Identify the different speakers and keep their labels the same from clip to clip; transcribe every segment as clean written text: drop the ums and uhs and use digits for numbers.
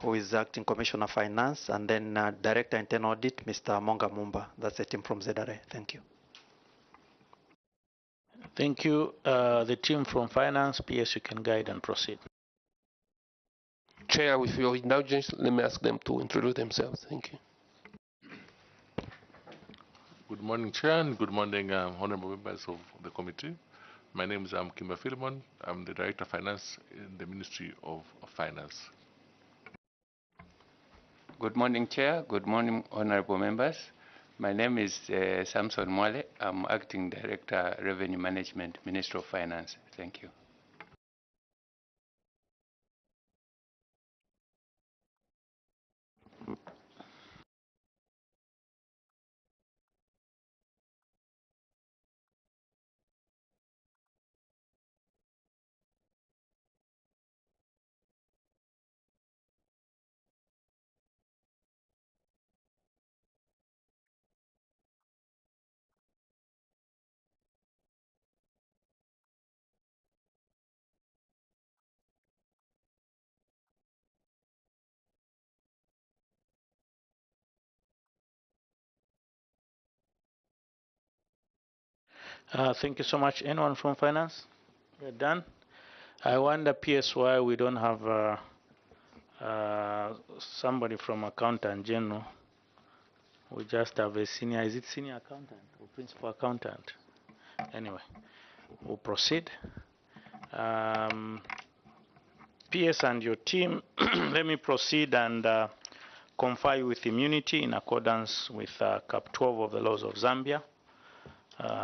Speaker 1: who is Acting Commissioner of Finance, and then Director Internal Audit, Mr. Monga Mumba. That's the team from ZRA. Thank you.
Speaker 2: Thank you. The team from Finance, PS, you can guide and proceed.
Speaker 3: Chair, with your indulgence, let me ask them to introduce themselves. Thank you.
Speaker 4: Good morning, Chair, and good morning, honorable members of the committee. My name is Kimba Philemon. I'm the Director of Finance in the Ministry of Finance.
Speaker 5: Good morning, Chair. Good morning, honorable members. My name is Samson Mwale. I'm Acting Director, Revenue Management, Ministry of Finance. Thank you.
Speaker 2: Thank you so much. Anyone from Finance? We're done. I wonder, PS, why we don't have somebody from Accountant General. We just have a senior, is it senior accountant or principal accountant? Anyway, we'll proceed. PS and your team, let me proceed and confer you with immunity in accordance with Cap 12 of the laws of Zambia,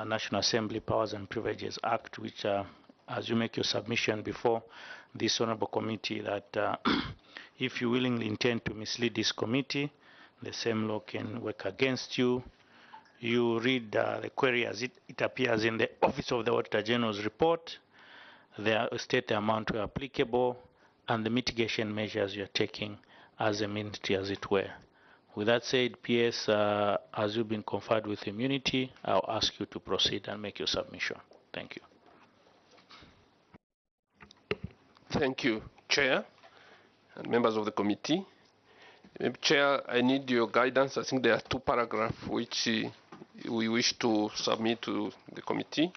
Speaker 2: National Assembly Powers and Privileges Act, which as you make your submission before this honorable committee, that if you willingly intend to mislead this committee, the same law can work against you. You read the query as it appears in the Office of the Auditor General's report, state the amount where applicable, and the mitigation measures you're taking as a ministry, as it were. With that said, PS, as you've been conferred with immunity, I'll ask you to proceed and make your submission. Thank you.
Speaker 3: Thank you, Chair and members of the committee. Chair, I need your guidance. I think there are two paragraphs which we wish to submit to the committee.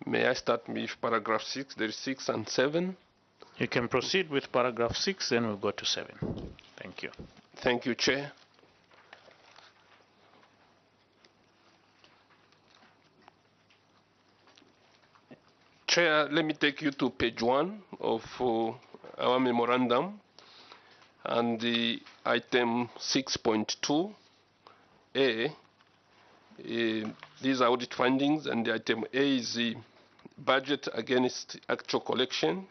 Speaker 3: May I start with paragraph 6? There is 6 and 7.
Speaker 2: You can proceed with paragraph 6, then we'll go to 7. Thank you.
Speaker 3: Thank you, Chair. Chair, let me take you to page 1 of our memorandum, and the item 6.2A. These are audit findings, and the item A is the budget against actual collection,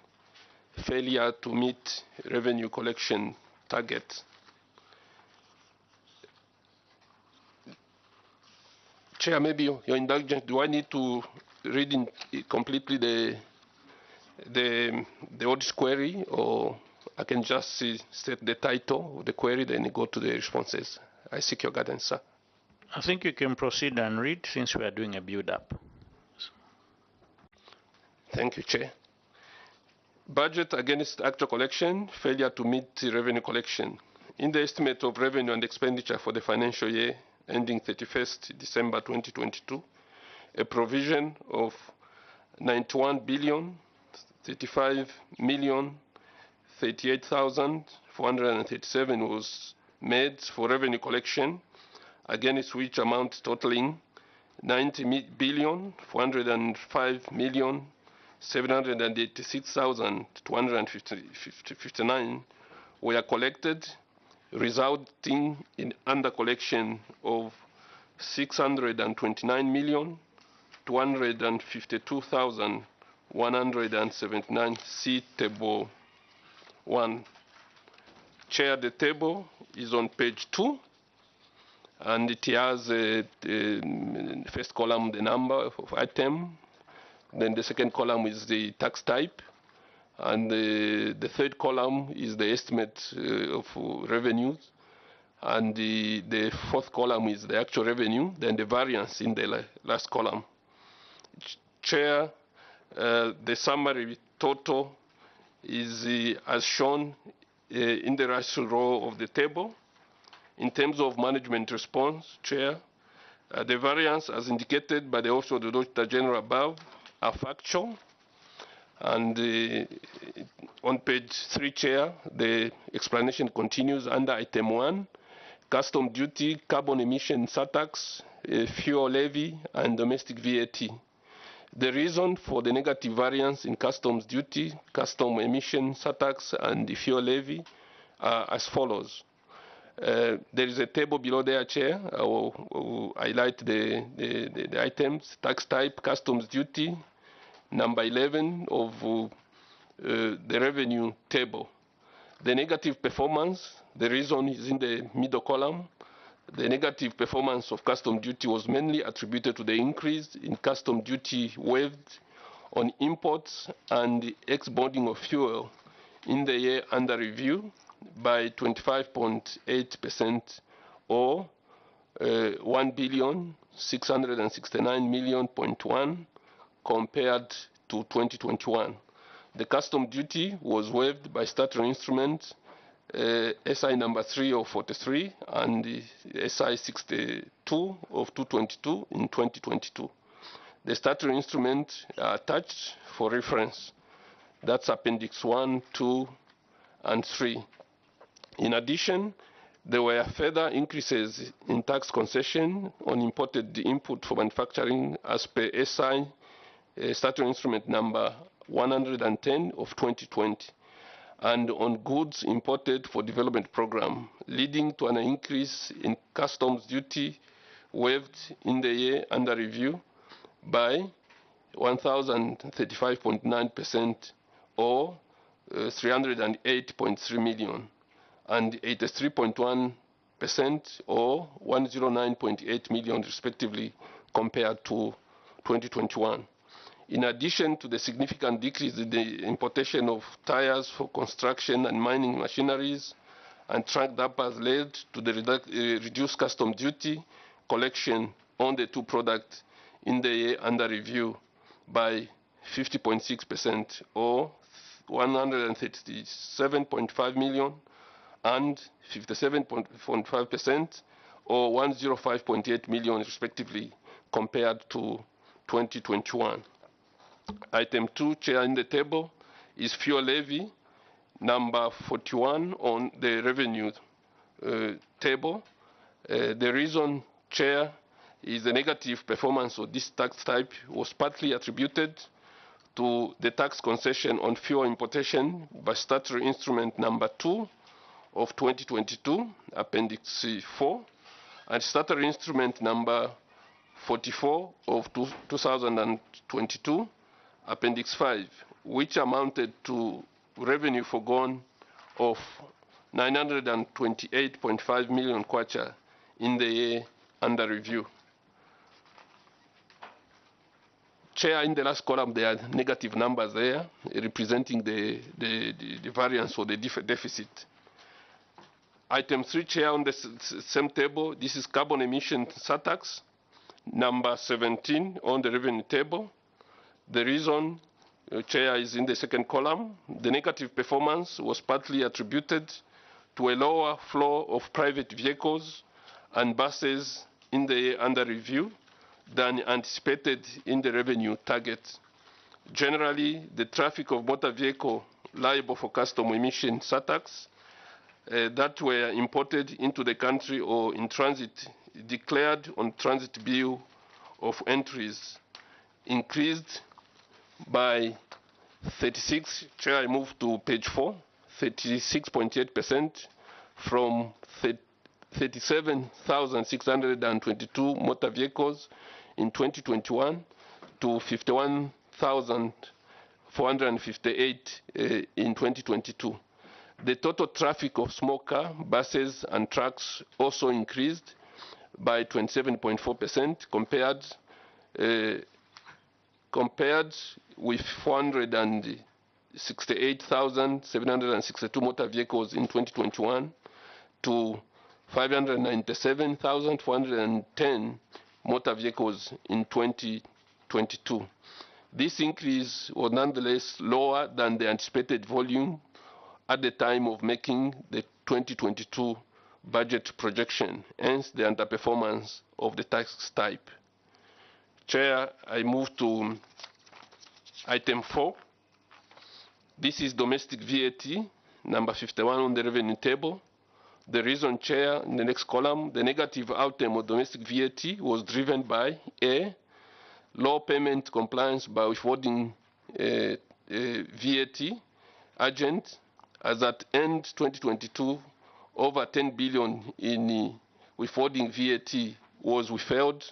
Speaker 3: failure to meet revenue collection target. Chair, maybe your indulgence, do I need to read in completely the audit query, or I can just state the title of the query, then go to the responses? I seek your guidance, sir.
Speaker 2: I think you can proceed and read since we are doing a build-up.
Speaker 3: Thank you, Chair. Budget against actual collection, failure to meet revenue collection. In the estimate of revenue and expenditure for the financial year ending 31st December 2022, a provision of 91 billion 35 million 38,437 was made for revenue collection, against which amount totaling 90 billion 405 million 786,259 were collected, resulting in under collection of 629 million 252,179. See table 1. Chair, the table is on page 2, and it has the first column, the number of item, then the second column is the tax type, and the third column is the estimate of revenues, and the fourth column is the actual revenue, then the variance in the last column. Chair, the summary total is as shown in the right row of the table. In terms of management response, Chair, the variance as indicated by the Office of the Auditor General above are factual. And on page 3, Chair, the explanation continues under item 1, custom duty, carbon emission surtax, fuel levy, and domestic VAT. The reason for the negative variance in customs duty, custom emission surtax, and the fuel levy are as follows. There is a table below there, Chair. I will highlight the items. Tax type, customs duty, number 11 of the revenue table. The negative performance, the reason is in the middle column. The negative performance of custom duty was mainly attributed to the increase in custom duty waived on imports and the ex-bonding of fuel in the year under review by 25.8% or 1,669,000,000.1 compared to 2021. The custom duty was waived by statutory instruments SI number 3 of 43 and the SI 62 of 222 in 2022. The statutory instruments are attached for reference. That's Appendix 1, 2, and 3. In addition, there were further increases in tax concession on imported input for manufacturing as per SI statutory instrument number 110 of 2020, and on goods imported for development program, leading to an increase in customs duty waived in the year under review by 1,035.9% or 308.3 million, and 83.1% or 109.8 million respectively compared to 2021. In addition to the significant decrease in the importation of tires for construction and mining machineries and truck dampers led to the reduced custom duty collection on the two products in the year under review by 50.6% or 137.5 million and 57.5% or 105.8 million respectively compared to 2021. Item 2, Chair, in the table is fuel levy, number 41 on the revenue table. The reason, Chair, is the negative performance of this tax type was partly attributed to the tax concession on fuel importation by statutory instrument number 2 of 2022, Appendix 4, and statutory instrument number 44 of 2022, Appendix 5, which amounted to revenue forgone of 928.5 million kwacha in the year under review. Chair, in the last column, there are negative numbers there representing the variance or the deficit. Item 3, Chair, on the same table, this is carbon emission surtax, number 17 on the revenue table. The reason, Chair, is in the second column. The negative performance was partly attributed to a lower flow of private vehicles and buses in the year under review than anticipated in the revenue target. Generally, the traffic of motor vehicle liable for custom emission surtax that were imported into the country or in transit declared on transit bill of entries increased by 36, Chair, I move to page 4, 36.8% from 37,622 motor vehicles in 2021 to 51,458 in 2022. The total traffic of small car, buses, and trucks also increased by 27.4% compared with 468,762 motor vehicles in 2021 to 597,410 motor vehicles in 2022. This increase was nonetheless lower than the anticipated volume at the time of making the 2022 budget projection, hence the underperformance of the tax type. Chair, I move to item 4. This is domestic VAT, number 51 on the revenue table. The reason, Chair, in the next column, the negative outcome of domestic VAT was driven by A, low payment compliance by withholding VAT agent, as at end 2022, over 10 billion in withholding VAT was withheld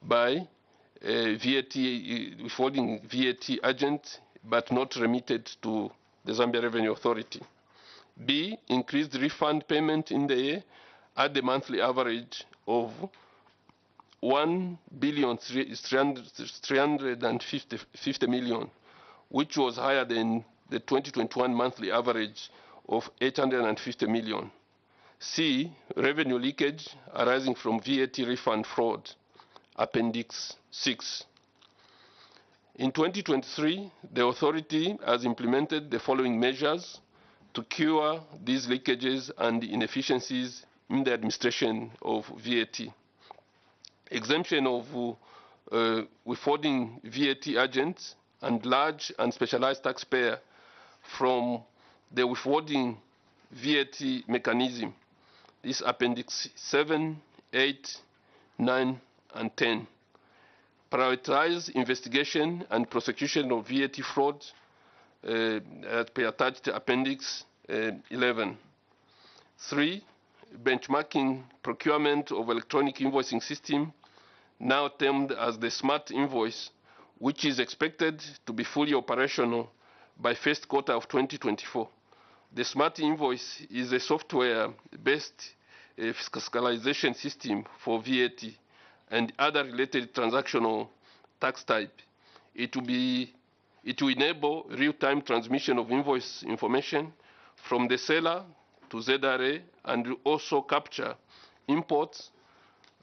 Speaker 3: by withholding VAT agent, but not remitted to the Zambia Revenue Authority. B, increased refund payment in the year at the monthly average of 1,350 million, which was higher than the 2021 monthly average of 850 million. C, revenue leakage arising from VAT refund fraud, Appendix 6. In 2023, the authority has implemented the following measures to cure these leakages and inefficiencies in the administration of VAT. Exemption of withholding VAT agents and large and specialized taxpayer from the withholding VAT mechanism. This Appendix 7, 8, 9, and 10. Prioritize investigation and prosecution of VAT fraud as per attached Appendix 11. 3. Benchmarking procurement of electronic invoicing system, now termed as the Smart Invoice, which is expected to be fully operational by first quarter of 2024. The Smart Invoice is a software-based fiscalization system for VAT and other related transactional tax type. It will enable real-time transmission of invoice information from the seller to ZRA and will also capture imports,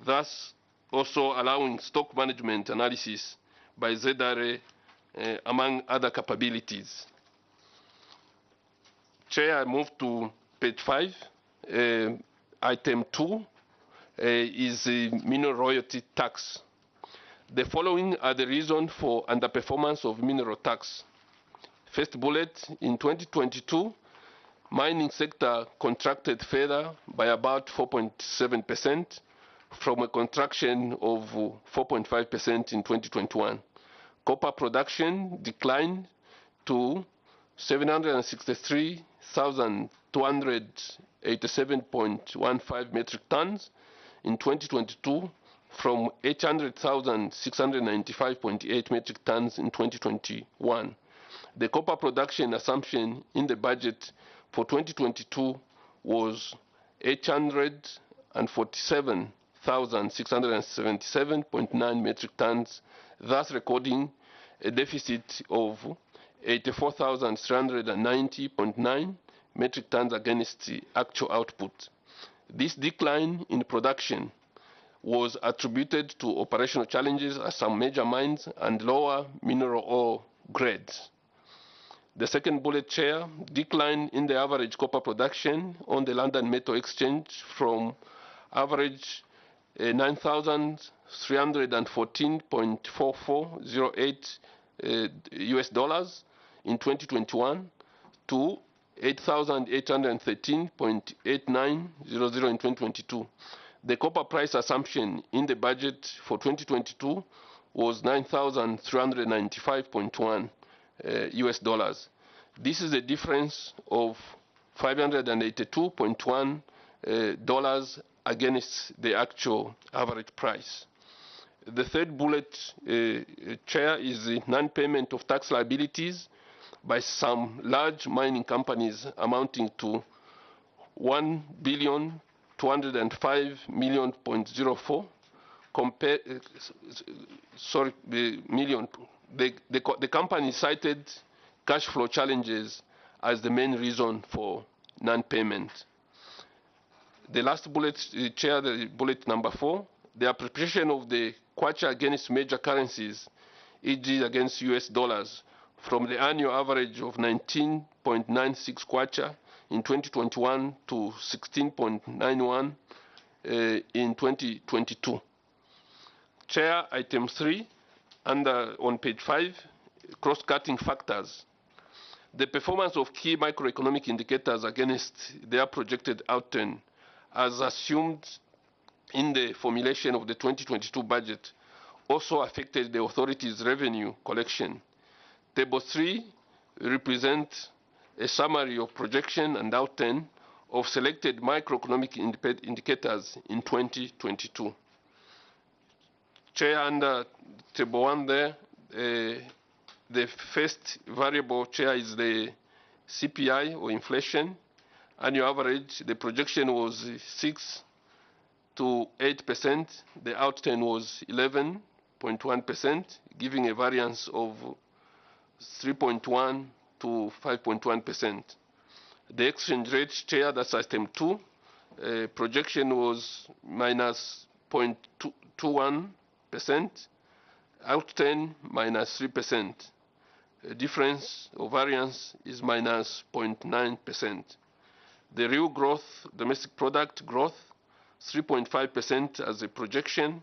Speaker 3: thus also allowing stock management analysis by ZRA, among other capabilities. Chair, I move to page 5. Item 2 is the mineral royalty tax. The following are the reasons for underperformance of mineral tax. First bullet, in 2022, mining sector contracted further by about 4.7% from a contraction of 4.5% in 2021. Copper production declined to 763,287.15 metric tons in 2022 from 800,695.8 metric tons in 2021. The copper production assumption in the budget for 2022 was 847,677.9 metric tons, thus recording a deficit of 84,390.9 metric tons against the actual output. This decline in production was attributed to operational challenges at some major mines and lower mineral ore grades. The second bullet, Chair, decline in the average copper production on the London Metal Exchange from average 9,314.4408 US dollars in 2021 to 8,813.8900 in 2022. The copper price assumption in the budget for 2022 was 9,395.1 US dollars. This is a difference of $582.1 dollars against the actual average price. The third bullet, Chair, is the non-payment of tax liabilities by some large mining companies amounting to 1,205,000,000.04 million. The company cited cash flow challenges as the main reason for non-payment. The last bullet, Chair, the bullet number 4, the appreciation of the kwacha against major currencies, e.g. against US dollars, from the annual average of 19.96 kwacha in 2021 to 16.91 in 2022. Chair, item 3, on page 5, cross-cutting factors. The performance of key macroeconomic indicators against their projected outturn, as assumed in the formulation of the 2022 budget, also affected the authority's revenue collection. Table 3 represents a summary of projection and outturn of selected macroeconomic indicators in 2022. Chair, under table 1 there, the first variable, Chair, is the CPI or inflation. Annual average, the projection was 6 to 8%. The outturn was 11.1%, giving a variance of 3.1 to 5.1%. The exchange rate, Chair, that's item 2. Projection was minus 0.21%. Outturn minus 3%. Difference or variance is minus 0.9%. The real growth, domestic product growth, 3.5% as a projection,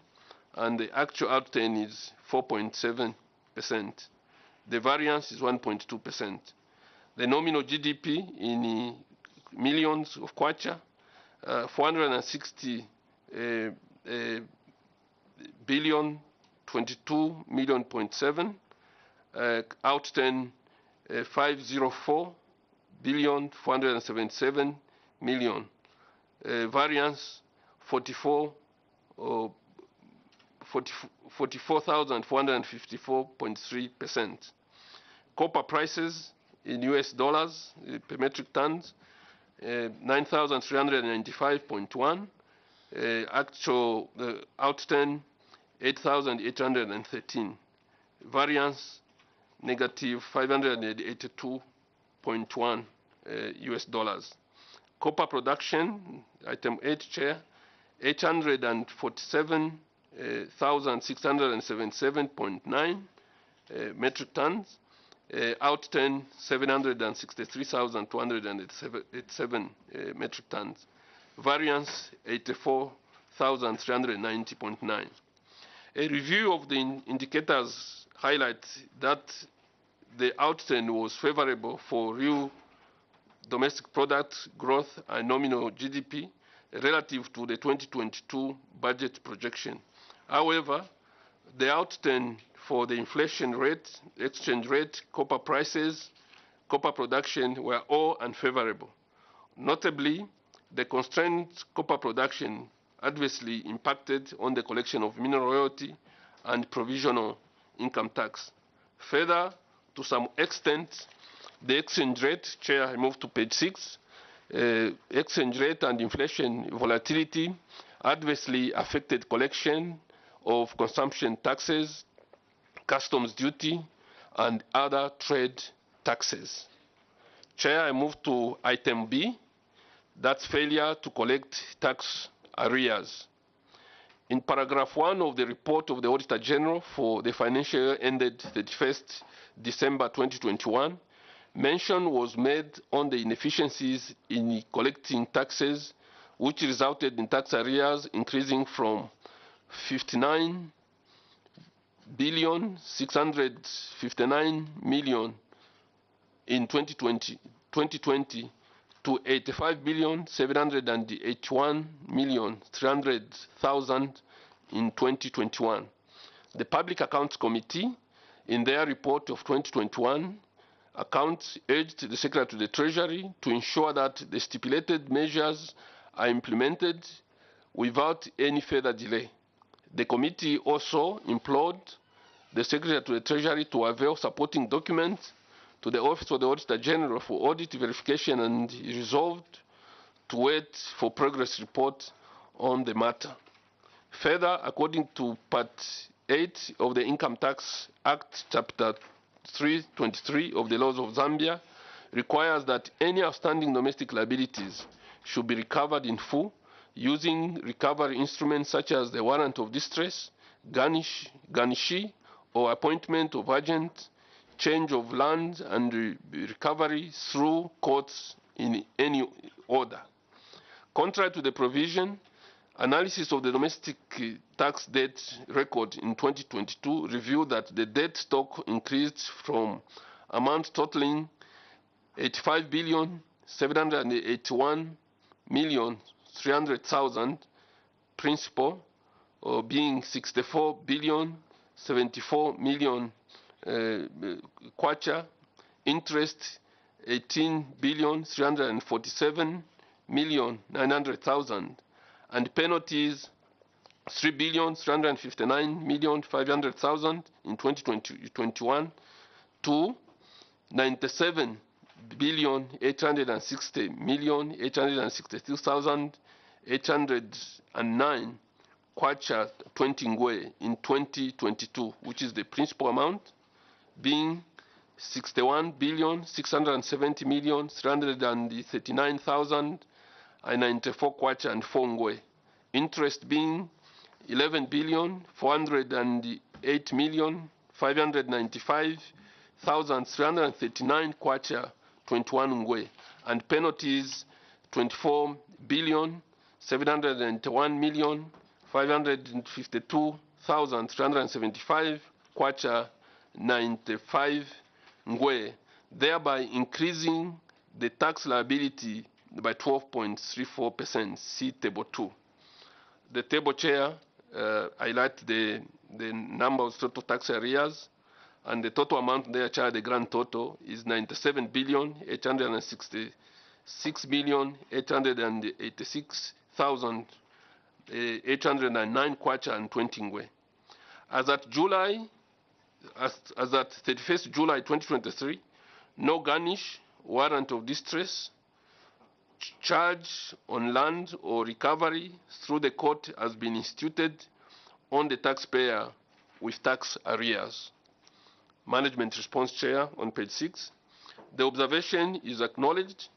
Speaker 3: and the actual outturn is 4.7%. The variance is 1.2%. The nominal GDP in millions of kwacha, 460 billion, 22 million point 7. Outturn 504 billion 477 million. Variance 44,454.3%. Copper prices in US dollars per metric tons 9,395.1. Actual outturn 8,813. Variance negative 582.1 US dollars. Copper production, item 8, Chair, 847,677.9 metric tons. Outturn 763,287 metric tons. Variance 84,390.9. A review of the indicators highlights that the outturn was favorable for real domestic product growth and nominal GDP relative to the 2022 budget projection. However, the outturn for the inflation rate, exchange rate, copper prices, copper production were all unfavorable. Notably, the constrained copper production adversely impacted on the collection of mineral royalty and provisional income tax. Further, to some extent, the exchange rate, Chair, I move to page 6, exchange rate and inflation volatility adversely affected collection of consumption taxes, customs duty, and other trade taxes. Chair, I move to item B, that's failure to collect tax arrears. In paragraph 1 of the report of the Auditor General for the financial year ended 31st December 2021, mention was made on the inefficiencies in collecting taxes, which resulted in tax arrears increasing from 59,659,000,000 in 2020 to 85,781,300,000 in 2021. The Public Accounts Committee, in their report of 2021 accounts, urged the Secretary to the Treasury to ensure that the stipulated measures are implemented without any further delay. The committee also implored the Secretary to the Treasury to avail supporting documents to the Office of the Auditor General for audit verification and resolved to wait for progress report on the matter. Further, according to Part 8 of the Income Tax Act, Chapter 323 of the laws of Zambia, requires that any outstanding domestic liabilities should be recovered in full using recovery instruments such as the warrant of distress, garnishi, or appointment of agent, change of land, and recovery through courts in any order. Contrary to the provision, analysis of the domestic tax debt record in 2022 revealed that the debt stock increased from amount totaling 85,781,300,000 principal, being 64,074,000,000 kwacha, interest 18,347,900,000, and penalties 3,359,500,000 in 2021 to 97,860,862,809 kwacha 20 ngwe in 2022, which is the principal amount, being 61,670,339,094 kwacha and 4 ngwe. Interest being 11,408,595,339 kwacha 21 ngwe, and penalties 24,701,552,375 kwacha 95 ngwe, thereby increasing the tax liability by 12.34%. See Table 2. The table chair highlights the number of total tax arrears, and the total amount there, chair, the grand total is 97,866,886,809 kwacha and 20 ngwe. As at 31st July 2023, no garnish, warrant of distress, charge on land or recovery through the court has been instituted on the taxpayer with tax arrears. Management response, Chair, on page 6. The observation is acknowledged.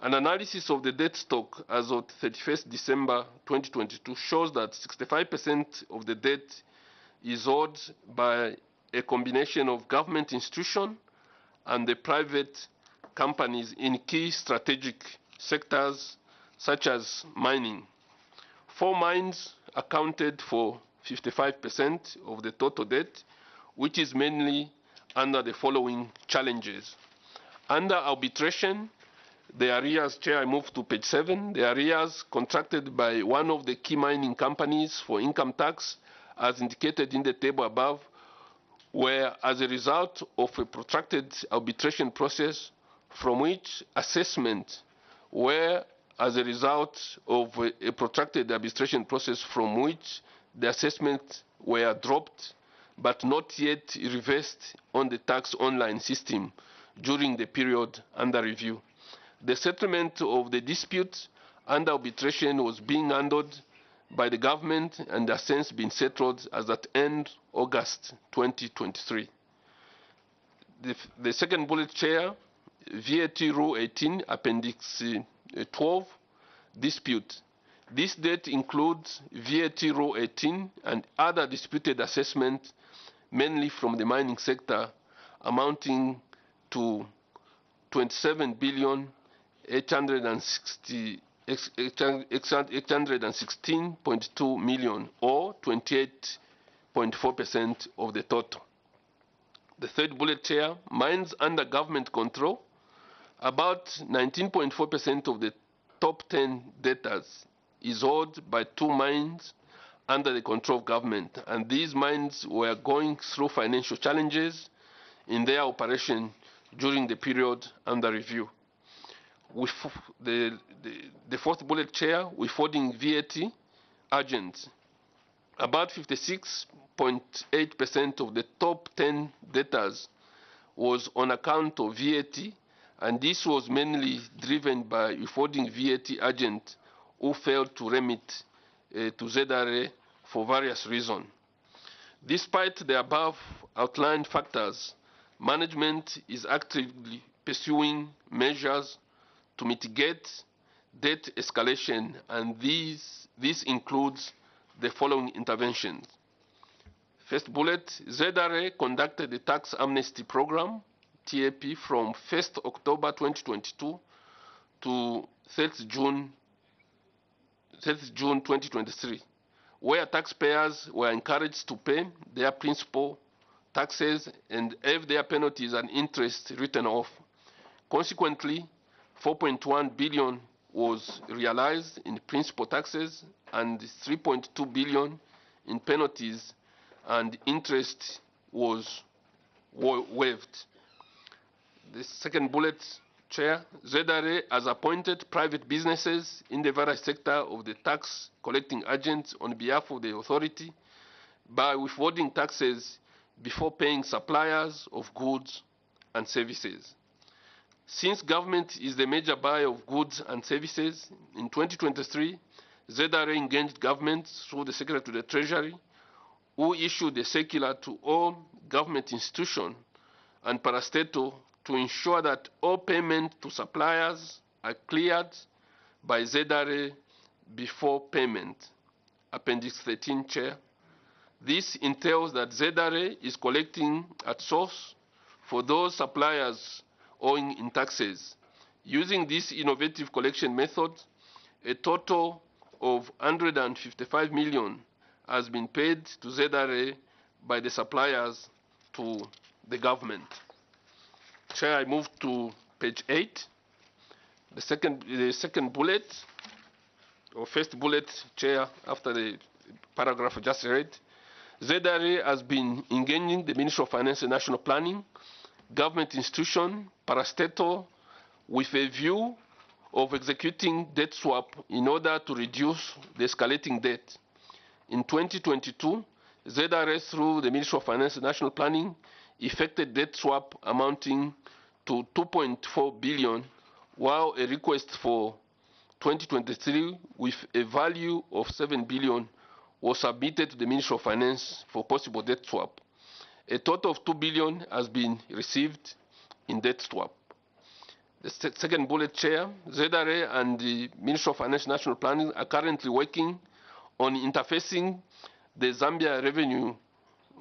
Speaker 3: An analysis of the debt stock as of 31st December 2022 shows that 65% of the debt is owed by a combination of government institutions and the private companies in key strategic sectors such as mining. 4 mines accounted for 55% of the total debt, which is mainly under the following challenges. Under arbitration, the arrears, Chair, I move to page 7, the arrears contracted by one of the key mining companies for income tax, as indicated in the table above, were as a result of a protracted arbitration process from which assessment were as a result of a protracted arbitration process from which the assessments were dropped but not yet reversed on the tax online system during the period under review. The settlement of the dispute under arbitration was being handled by the government and has since been settled as at end August 2023. The second bullet, Chair, VAT Rule 18, Appendix 12, dispute. This debt includes VAT Rule 18 and other disputed assessments, mainly from the mining sector, amounting to 27,816.2 million, or 28.4% of the total. The third bullet, Chair, mines under government control. About 19.4% of the top 10 debtors is owed by 2 mines under the control of government, and these mines were going through financial challenges in their operation during the period under review. With the fourth bullet, Chair, withholding VAT agents. About 56.8% of the top 10 debtors was on account of VAT, and this was mainly driven by withholding VAT agents who failed to remit to ZRA for various reasons. Despite the above outlined factors, management is actively pursuing measures to mitigate debt escalation, and this includes the following interventions. First bullet, ZRA conducted the tax amnesty program, TAP, from 1st October 2022 to 30th June 2023, where taxpayers were encouraged to pay their principal taxes and have their penalties and interest written off. Consequently, 4.1 billion was realized in principal taxes and 3.2 billion in penalties, and interest was waived. The second bullet, Chair, ZRA has appointed private businesses in the various sector of the tax collecting agents on behalf of the authority by withholding taxes before paying suppliers of goods and services. Since government is the major buyer of goods and services, in 2023, ZRA engaged government through the Secretary to the Treasury, who issued a circular to all government institutions and parastatal to ensure that all payment to suppliers are cleared by ZRA before payment. Appendix 13, Chair. This entails that ZRA is collecting at source for those suppliers owing in taxes. Using this innovative collection method, a total of 155 million has been paid to ZRA by the suppliers to the government. Chair, I move to page 8. The second bullet, or first bullet, Chair, after the paragraph I just read. ZRA has been engaging the Ministry of Finance and National Planning, government institution, parastatal, with a view of executing debt swap in order to reduce the escalating debt. In 2022, ZRA, through the Ministry of Finance and National Planning, effected debt swap amounting to 2.4 billion, while a request for 2023 with a value of 7 billion was submitted to the Ministry of Finance for possible debt swap. A total of 2 billion has been received in debt swap. The second bullet, Chair, ZRA and the Ministry of Finance and National Planning are currently working on interfacing the Zambia Revenue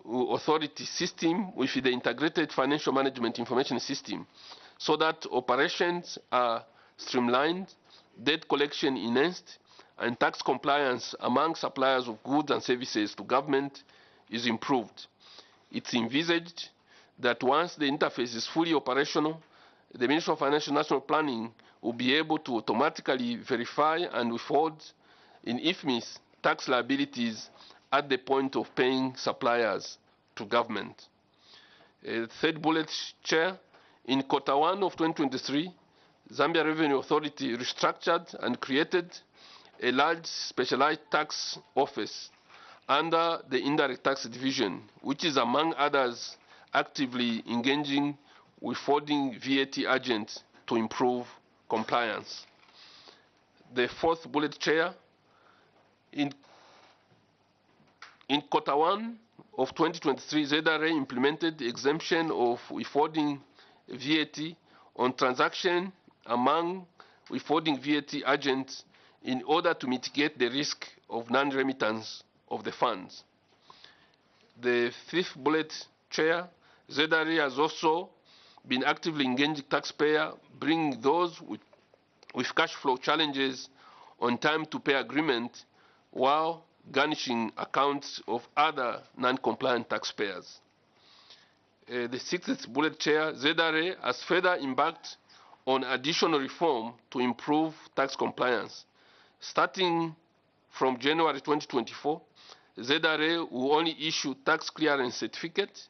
Speaker 3: Authority system with the Integrated Financial Management Information System so that operations are streamlined, debt collection enhanced, and tax compliance among suppliers of goods and services to government is improved. It's envisaged that once the interface is fully operational, the Ministry of Financial National Planning will be able to automatically verify and withhold in IFMIS tax liabilities at the point of paying suppliers to government. Third bullet, Chair, in Q1 of 2023, Zambia Revenue Authority restructured and created a large specialized tax office under the Indirect Tax Division, which is, among others, actively engaging withholding VAT agents to improve compliance. The fourth bullet, Chair, in Q1 of 2023, ZRA implemented the exemption of withholding VAT on transaction among withholding VAT agents in order to mitigate the risk of non-remittance of the funds. The fifth bullet, Chair, ZRA has also been actively engaging taxpayers, bringing those with cash flow challenges on time to pay agreement while garnishing accounts of other non-compliant taxpayers. The sixth bullet, Chair, ZRA has further embarked on additional reform to improve tax compliance. Starting from January 2024, ZRA will only issue tax clearance certificates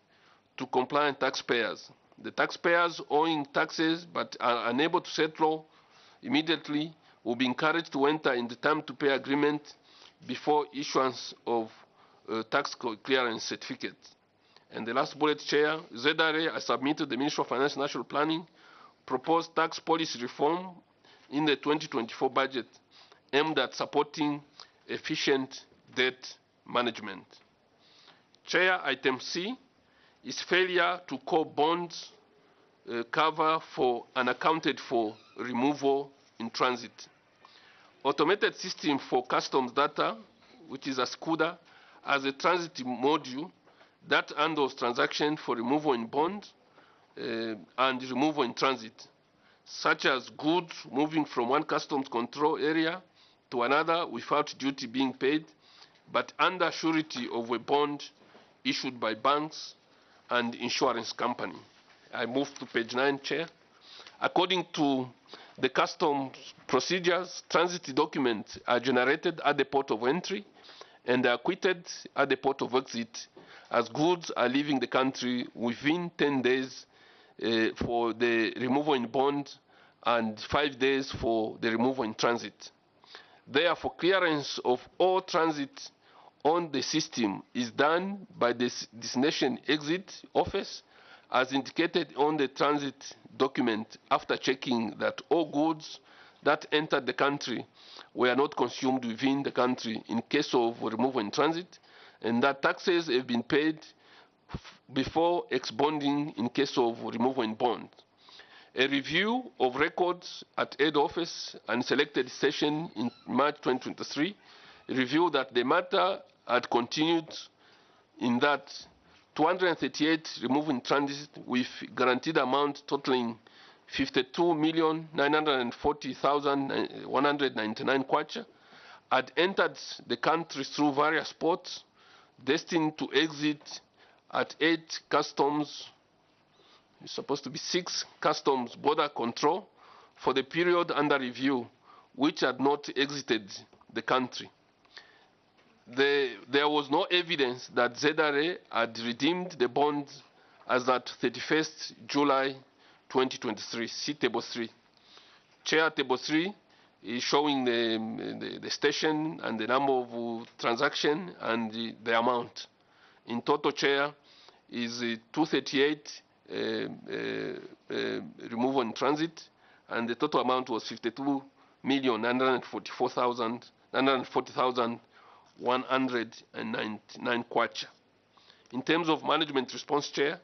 Speaker 3: to compliant taxpayers. The taxpayers owing taxes but are unable to settle immediately will be encouraged to enter in the time to pay agreement before issuance of tax clearance certificate. And the last bullet, Chair, ZRA has submitted the Ministry of Finance and National Planning proposed tax policy reform in the 2024 budget aimed at supporting efficient debt management. Chair, item C is failure to call bonds cover for unaccounted for removal in transit. Automated system for customs data, which is a SCUDA, has a transit module that handles transaction for removal in bond and removal in transit. such as goods moving from one customs control area to another without duty being paid, but under surety of a bond issued by banks and insurance company. I move to page 9, Chair. According to the customs procedures, transit documents are generated at the port of entry and are quitted at the port of exit as goods are leaving the country within 10 days for the removal in bond and 5 days for the removal in transit. Therefore, clearance of all transit on the system is done by the destination exit office as indicated on the transit document after checking that all goods that entered the country were not consumed within the country in case of removal in transit, and that taxes have been paid before ex-bonding in case of removal in bond. A review of records at head office and selected session in March 2023 revealed that the matter had continued in that 238 removed in transit with guaranteed amount totaling 52,940,199 kwacha had entered the country through various ports destined to exit at 8 customs, it's supposed to be 6 customs border control for the period under review, which had not exited the country. There was no evidence that ZRA had redeemed the bonds as at 31st July 2023. See Table 3. Chair, Table 3 is showing the station and the number of transactions and the amount. In total, Chair, is 238 removal in transit, and the total amount was 52,940,199 kwacha. In terms of management response, Chair,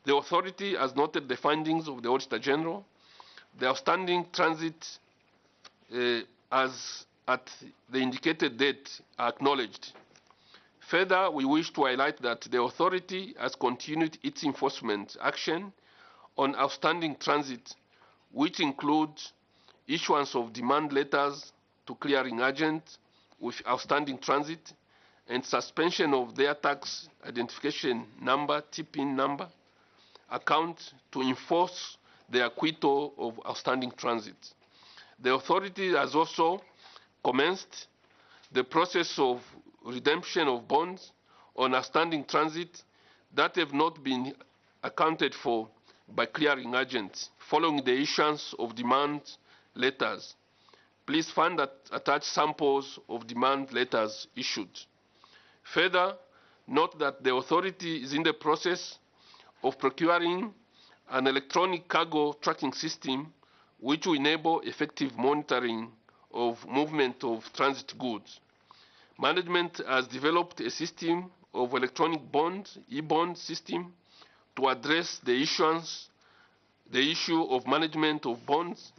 Speaker 3: the authority has noted the findings of the Auditor General. The outstanding transit as at the indicated date are acknowledged. Further, we wish to highlight that the authority has continued its enforcement action on outstanding transit, which includes issuance of demand letters to clearing agents with outstanding transit and suspension of their tax identification number, TPIN number, account to enforce the acquittal of outstanding transit. The authority has also commenced the process of redemption of bonds on outstanding transit that have not been accounted for by clearing agents following the issuance of demand letters. Please find attached samples of demand letters issued. Further, note that the authority is in the process of procuring an electronic cargo tracking system which will enable effective monitoring of movement of transit goods. Management has developed a system of electronic bond, e-bond system, to address the issue of management of bonds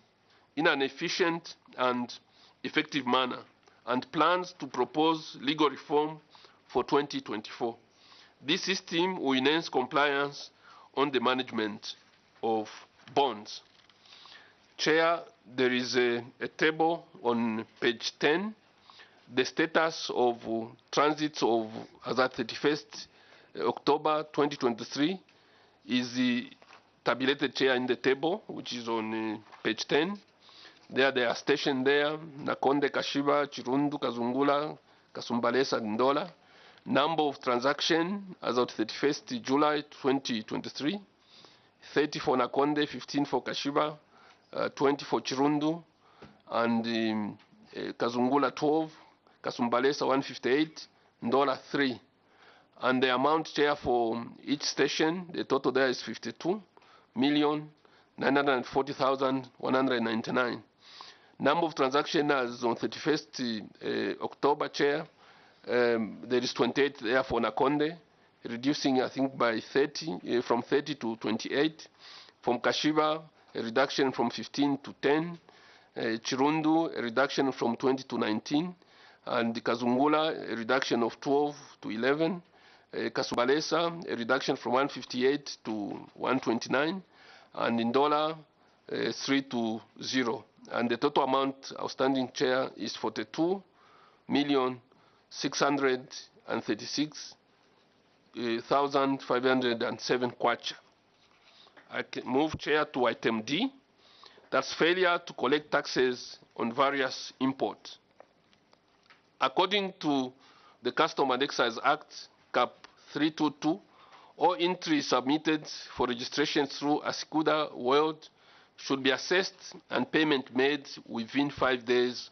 Speaker 3: in an efficient and effective manner, and plans to propose legal reform for 2024. This system will enhance compliance on the management of bonds. Chair, there is a table on page 10. The status of transits of as at 31st October 2023 is tabulated, Chair, in the table, which is on page 10. They are stationed there: Nakonde, Kashiba, Chirundu, Kazungula, Kasumbalesa, and Ndola. Number of transactions as of 31st July 2023: 30 for Nakonde, 15 for Kashiba, 20 for Chirundu, and Kazungula 12, Kasumbalesa 158, Ndola 3. And the amount, Chair, for each station, the total there is 52,940,199. Number of transactions as on 31st October, Chair, there is 28 there for Nakonde, reducing, I think, by 30, from 30 to 28. From Kashiba, a reduction from 15 to 10. Chirundu, a reduction from 20 to 19. And Kazungula, a reduction of 12 to 11. Kasumbalesa, a reduction from 158 to 129. And Ndola, 320, and the total amount outstanding, Chair, is 42,636,507 kwacha. I can move, Chair, to item D. That's failure to collect taxes on various imports. According to the Custom and Excise Act, Cap 322, all entries submitted for registration through Asikuda World should be assessed and payment made within 5 days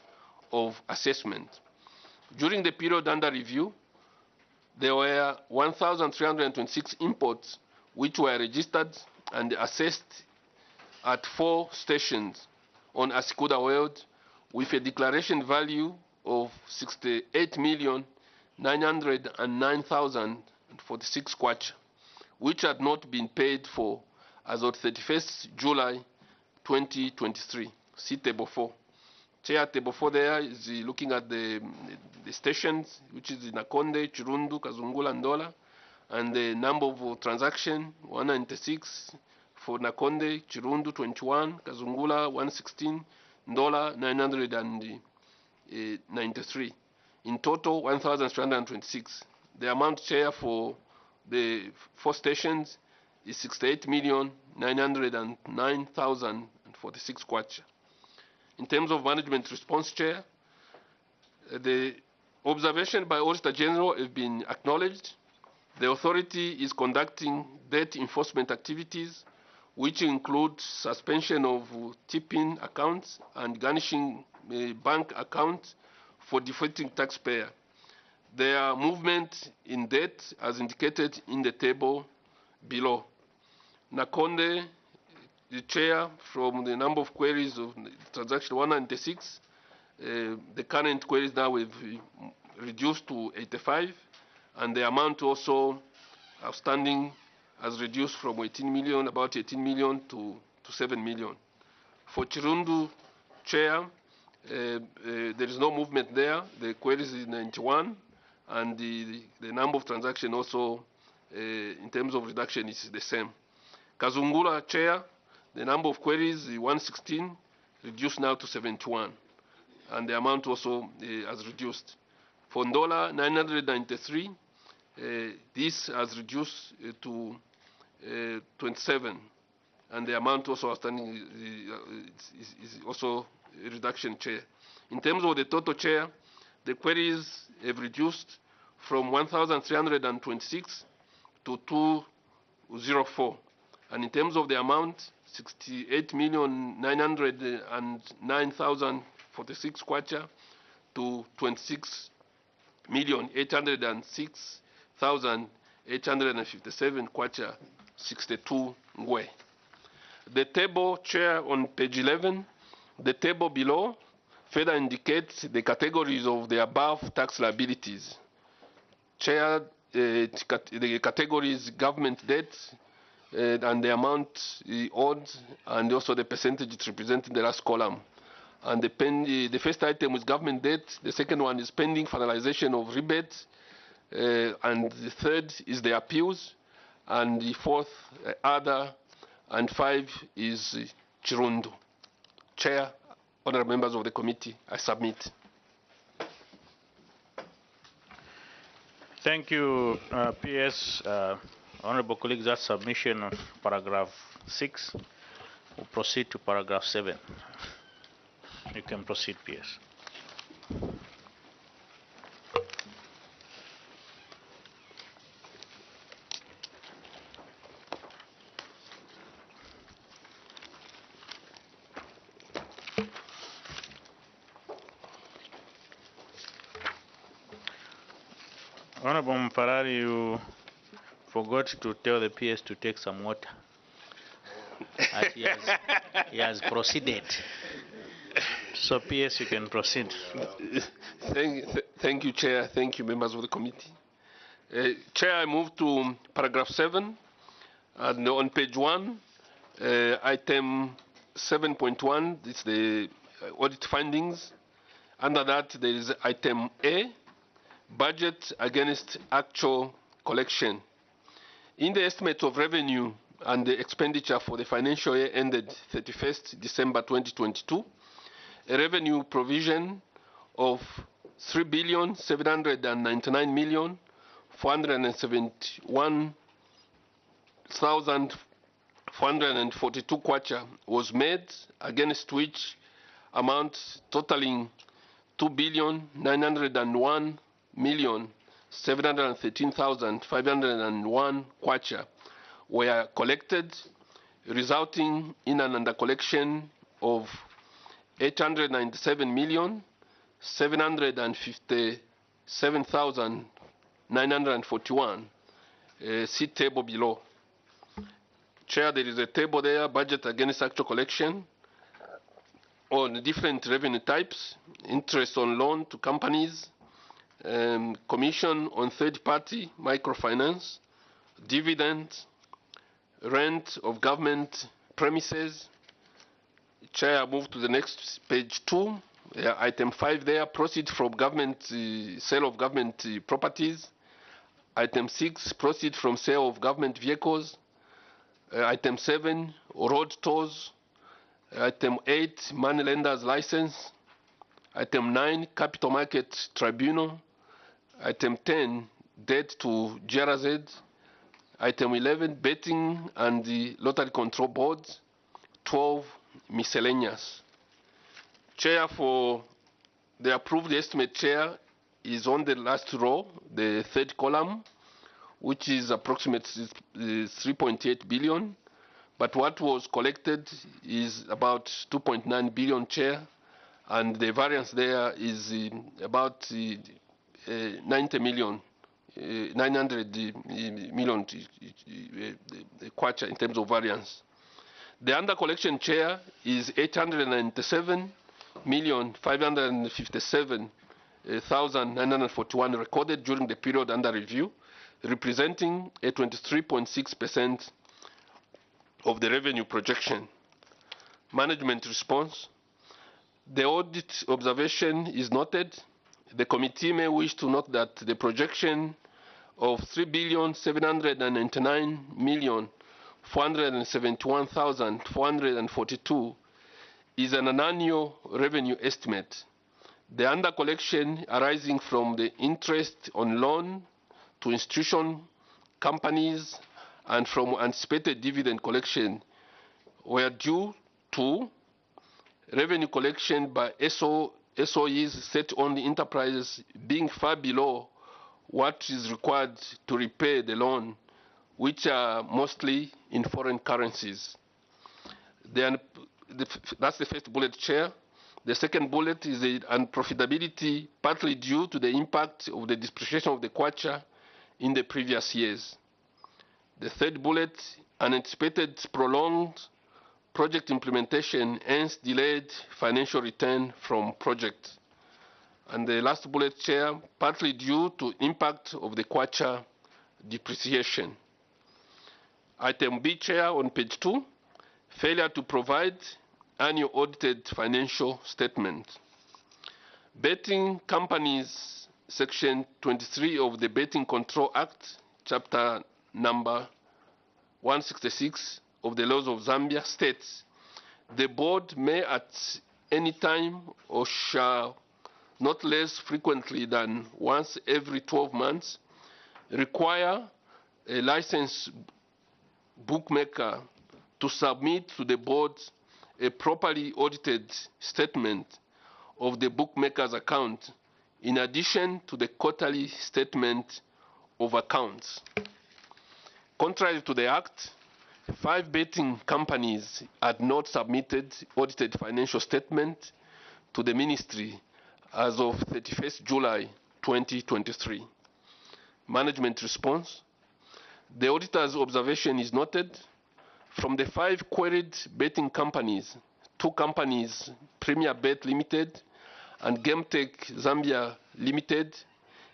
Speaker 3: of assessment. During the period under review, there were 1,326 imports which were registered and assessed at 4 stations on Asikuda World with a declaration value of 68,909,046 kwacha, which had not been paid for as of 31st July 2023. See table 4. Chair, table 4 there is looking at the stations, which is in Nakonde, Chirundu, Kazungula, and Ndola, and the number of transactions, 196 for Nakonde, Chirundu 21, Kazungula 116, Ndola 993. In total, 1,326. The amount, Chair, for the 4 stations is 68,909,046 kwacha. In terms of management response, Chair, the observation by Auditor General have been acknowledged. The authority is conducting debt enforcement activities, which include suspension of tipping accounts and garnishing bank accounts for defaulting taxpayer. Their movement in debt, as indicated in the table below. Nakonde, the Chair, from the number of queries of transaction 196, the current queries now have reduced to 85, and the amount also outstanding has reduced from 18 million, about 18 million to 7 million. For Chirundu, Chair, there is no movement there. The queries is 91, and the number of transactions also, in terms of reduction, is the same. Kazungula, Chair, the number of queries is 116, reduced now to 71, and the amount also has reduced. For Ndola, 993, this has reduced to 27, and the amount also outstanding is also a reduction, Chair. In terms of the total, Chair, the queries have reduced from 1,326 to 204, and in terms of the amount, 68,909,046 kwacha to 26,806,857 kwacha 62 ngwe. The table, Chair, on page 11, the table below further indicates the categories of the above tax liabilities. Chair, the categories government debt, and the amount owed, and also the percentage it's represented in the last column. And the first item is government debt, the second one is pending finalization of rebates, and the third is the appeals, and the fourth, other, and 5 is Chirundu. Chair, honorable members of the committee, I submit.
Speaker 2: Thank you, PS. Honorable colleagues, that submission of paragraph 6. We'll proceed to paragraph 7. You can proceed, PS. Honorable Mfarari, you forgot to tell the PS to take some water. As he has proceeded. So, PS, you can proceed.
Speaker 3: Thank you, Chair. Thank you, members of the committee. Chair, I move to paragraph 7. And on page 1, item 7.1, it's the audit findings. Under that, there is item A, budget against actual collection. In the estimate of revenue and the expenditure for the financial year ended 31st December 2022, a revenue provision of 3,799,471,442 kwacha was made, against which amount totaling 2,901,713,501 kwacha were collected, resulting in an undercollection of 897,757,941. See table below. Chair, there is a table there, budget against actual collection, on different revenue types: interest on loan to companies, commission on third-party microfinance, dividends, rent of government premises. Chair, I move to the next page 2. Item 5 there, proceeds from government sale of government properties. Item 6, proceeds from sale of government vehicles. Item 7, road tolls. Item 8, money lenders license. Item 9, capital market tribunal. Item 10, debt to GRZ. Item 11, betting and the lottery control board. 12, miscellaneous. Chair, for the approved estimate, Chair, is on the last row, the third column, which is approximately 3.8 billion. But what was collected is about 2.9 billion, Chair, and the variance there is about 90 million, 900 million kwacha in terms of variance. The under collection, Chair, is 897,557,941 recorded during the period under review, representing a 23.6% of the revenue projection. Management response. The audit observation is noted. The committee may wish to note that the projection of 3,799,471,442 is an annual revenue estimate. The under collection arising from the interest on loan to institution, companies, and from anticipated dividend collection were due to revenue collection by SOEs state-owned enterprises being far below what is required to repay the loan, which are mostly in foreign currencies. That's the first bullet, Chair. The second bullet is the unprofitability partly due to the impact of the depreciation of the kwacha in the previous years. The third bullet, unanticipated prolonged project implementation, hence delayed financial return from project. And the last bullet, Chair, partly due to impact of the kwacha depreciation. Item B, Chair, on page 2, failure to provide annual audited financial statement. Betting companies, Section 23 of the Betting Control Act, Chapter number 166 of the laws of Zambia states, the board may at any time or shall not less frequently than once every 12 months require a licensed bookmaker to submit to the board a properly audited statement of the bookmaker's account in addition to the quarterly statement of accounts. Contrary to the Act, 5 betting companies had not submitted audited financial statement to the Ministry as of 31st July 2023. Management response. The auditor's observation is noted. From the 5 queried betting companies, 2 companies, Premier Bet Limited and GameTech Zambia Limited,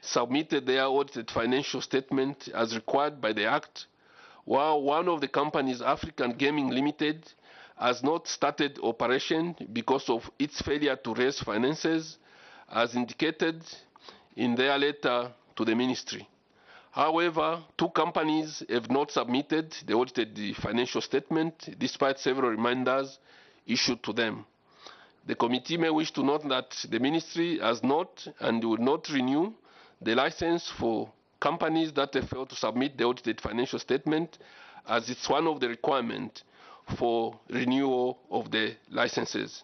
Speaker 3: submitted their audited financial statement as required by the Act, while one of the companies, African Gaming Limited, has not started operation because of its failure to raise finances, as indicated in their letter to the Ministry. However, 2 companies have not submitted the audited financial statement despite several reminders issued to them. The committee may wish to note that the ministry has not and will not renew the license for companies that have failed to submit the audited financial statement, as it's one of the requirements for renewal of the licenses.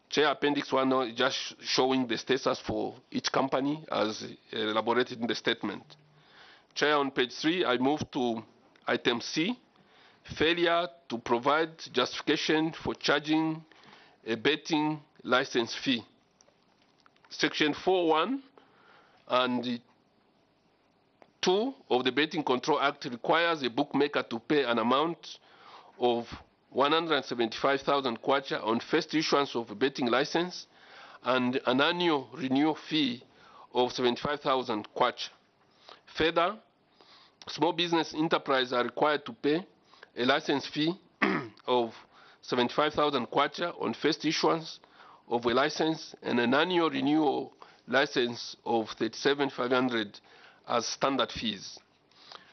Speaker 3: Chair, Appendix 1 is just showing the status for each company as elaborated in the statement. Chair, on page 3, I move to item C, failure to provide justification for charging a betting license fee. Section 4.1 and 2 of the Betting Control Act requires a bookmaker to pay an amount of 175,000 kwacha on first issuance of a betting license and an annual renewal fee of 75,000 kwacha. Further, small business enterprises are required to pay a license fee of 75,000 kwacha on first issuance of a license and an annual renewal license of 37,500 as standard fees.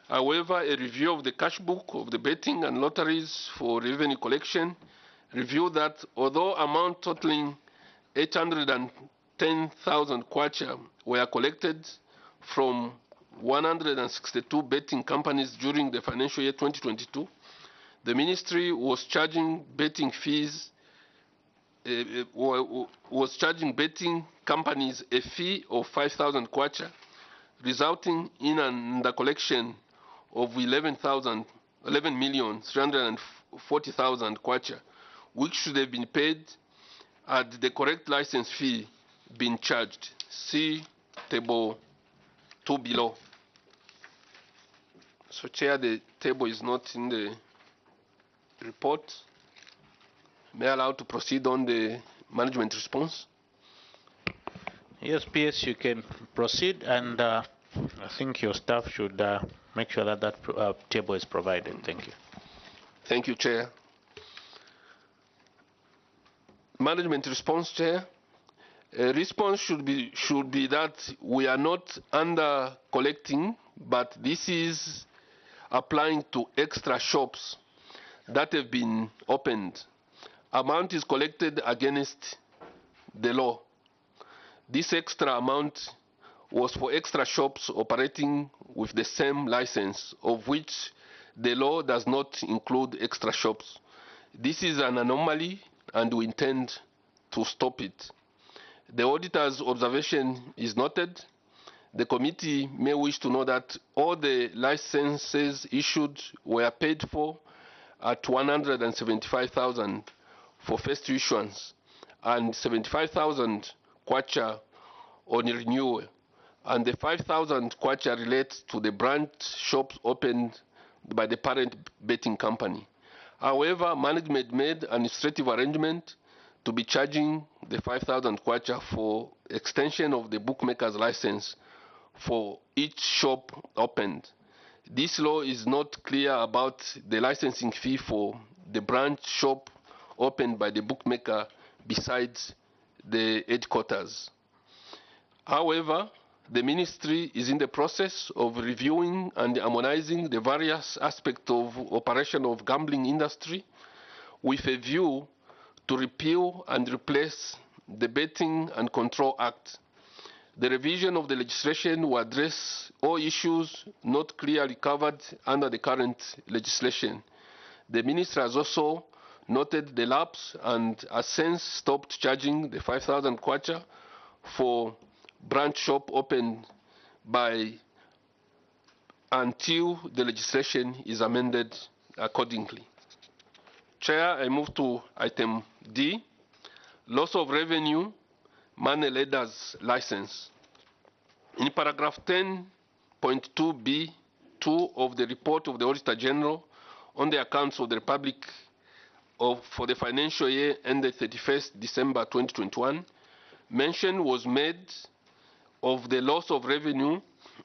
Speaker 3: However, a review of the cash book of the betting and lotteries for revenue collection revealed that although amount totaling 810,000 kwacha were collected from 162 betting companies during the financial year 2022, the ministry was charging betting fees, was charging betting companies a fee of 5,000 kwacha, resulting in an undercollection of 11,340,000 kwacha, which should have been paid had the correct license fee been charged. See table 2 below. So, Chair, the table is not in the report. May I allow to proceed on the management response?
Speaker 2: Yes, PS, you can proceed, and I think your staff should make sure that that table is provided. Thank you.
Speaker 3: Thank you, Chair. Management response, Chair. A response should be that we are not under collecting, but this is applying to extra shops that have been opened. Amount is collected against the law. This extra amount was for extra shops operating with the same license, of which the law does not include extra shops. This is an anomaly, and we intend to stop it. The auditor's observation is noted. The committee may wish to know that all the licenses issued were paid for at 175,000 for first issuance and 75,000 kwacha on renewal, and the 5,000 kwacha relates to the branch shops opened by the parent betting company. However, management made an administrative arrangement to be charging the 5,000 kwacha for extension of the bookmaker's license for each shop opened. This law is not clear about the licensing fee for the branch shop opened by the bookmaker besides the headquarters. However, the ministry is in the process of reviewing and harmonizing the various aspects of operation of gambling industry with a view to repeal and replace the Betting and Control Act. The revision of the legislation will address all issues not clearly covered under the current legislation. The minister has also noted the lapse and has since stopped charging the 5,000 kwacha for branch shop opened by until the legislation is amended accordingly. Chair, I move to item D, loss of revenue, money lenders license. In paragraph 10.2b2 of the report of the Auditor General on the accounts of the Republic for the financial year ended 31st December 2021, mention was made of the loss of revenue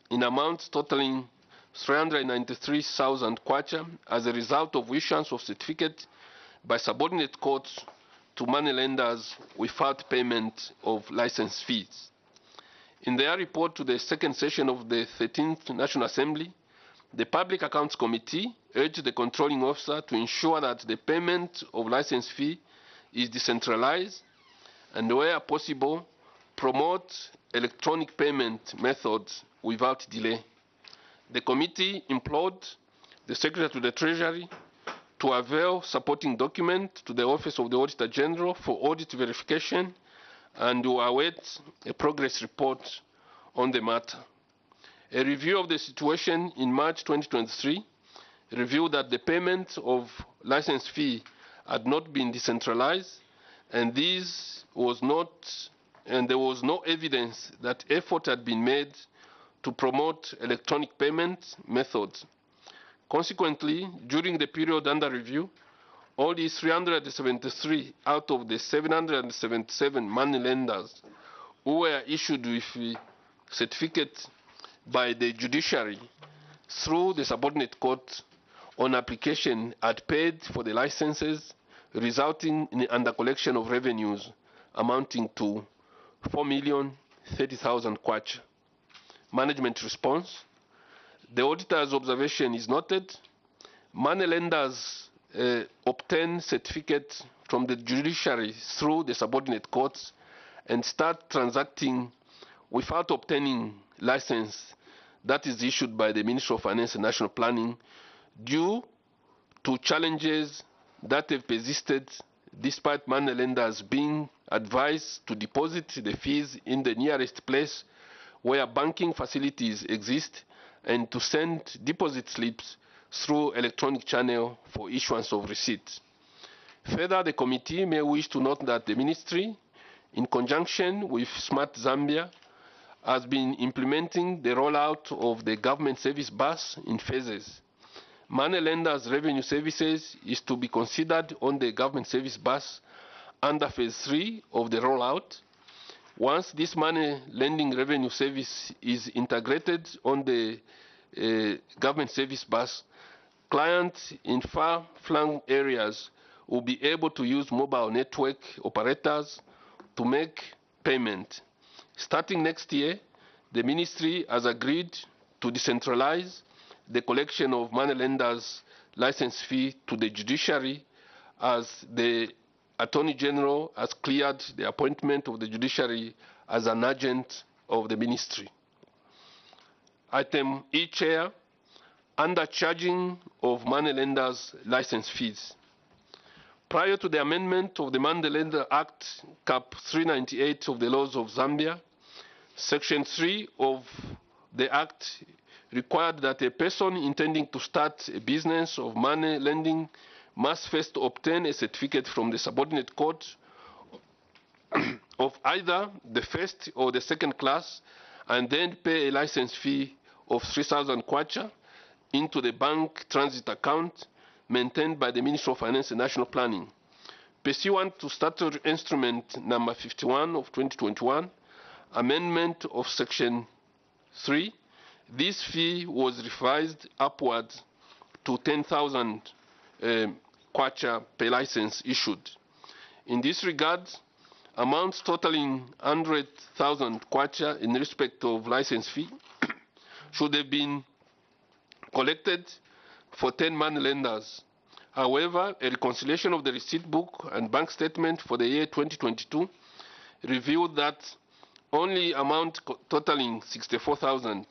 Speaker 3: in amounts totaling 393,000 kwacha as a result of issuance of certificate by subordinate courts to money lenders without payment of license fees. In their report to the second session of the 13th National Assembly, the Public Accounts Committee urged the controlling officer to ensure that the payment of license fee is decentralized and, where possible, promote electronic payment methods without delay. The committee implored the Secretary to the Treasury to avail supporting document to the Office of the Auditor General for audit verification and to await a progress report on the matter. A review of the situation in March 2023 revealed that the payment of license fee had not been decentralized, and there was no evidence that effort had been made to promote electronic payment methods. Consequently, during the period under review, only 373 out of the 777 money lenders who were issued with a certificate by the judiciary through the subordinate court on application had paid for the licenses, resulting in the under-collection of revenues amounting to 4,030,000 kwacha. Management response. The auditor's observation is noted. Money lenders obtain certificates from the judiciary through the subordinate courts and start transacting without obtaining license that is issued by the Ministry of Finance and National Planning due to challenges that have persisted despite money lenders being advised to deposit the fees in the nearest place where banking facilities exist and to send deposit slips through electronic channel for issuance of receipts. Further, the committee may wish to note that the ministry, in conjunction with Smart Zambia, has been implementing the rollout of the government service bus in phases. Money lenders' revenue services is to be considered on the government service bus under phase 3 of the rollout. Once this money lending revenue service is integrated on the government service bus, clients in far-flung areas will be able to use mobile network operators to make payment. Starting next year, the ministry has agreed to decentralize the collection of money lenders' license fee to the judiciary, as the Attorney General has cleared the appointment of the judiciary as an agent of the ministry. Item E, Chair, undercharging of money lenders' license fees. Prior to the amendment of the Money Lender Act, Cap 398 of the laws of Zambia, Section 3 of the Act required that a person intending to start a business of money lending must first obtain a certificate from the subordinate court of either the first or the second class and then pay a license fee of 3,000 kwacha into the bank transit account maintained by the Ministry of Finance and National Planning. Pursuant to Statutory Instrument number 51 of 2021, amendment of Section 3, this fee was revised upward to 10,000 kwacha per license issued. In this regard, amounts totaling 100,000 kwacha in respect of license fee should have been collected for 10 money lenders. However, a reconciliation of the receipt book and bank statement for the year 2022 revealed that only amount totaling 64,000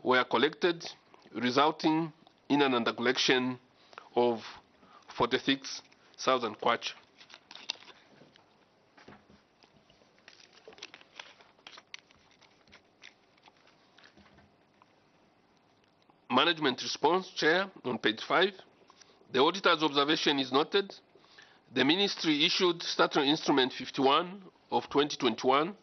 Speaker 3: were collected, resulting in an under-collection of 46,000 kwacha. Management response, Chair, on page 5. The auditor's observation is noted. The ministry issued Statutory Instrument 51 of 2021,